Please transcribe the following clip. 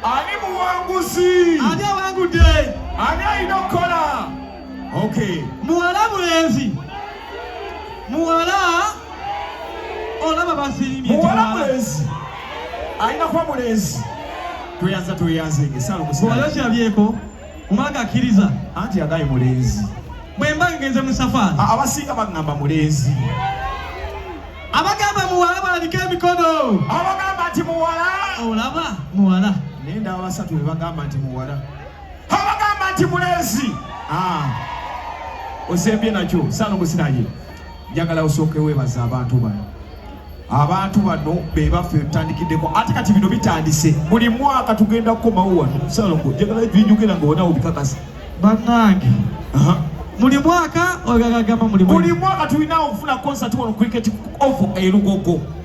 Ani muwanguzi. Ani awangude. Ani alina okukola. Okay. Muwala mulenzi. Muwala olaba basirimye. Muwala mulenzi. Alina kuba mulenzi. Tweyanze ngesalo kusala. Muwala kyabyeko. Omulaga akkiriza. Anti agaye mulenzi. Bwe mba ngenze mu safari. Abasinga bagamba mulenzi. Abagamba muwala baliko emikono. Abagamba nti muwala. Olaba muwala. Nenda abasatu be bagamba nti muwala. Abagamba nti mulenzi. Osembye nakyo sano musinaye. Njagala osooke weebaza abantu bano. Abantu bano be baffe tutandikiddeko ate kati bino bitandise. Buli mwaka tugenda kukomawo wano. Salongo njagala ebinyugera ng'onawo bikakasa. Bannange. Buli mwaka ogagagamba buli mwaka tulina okufuna concert wano cricket off e Lugogo.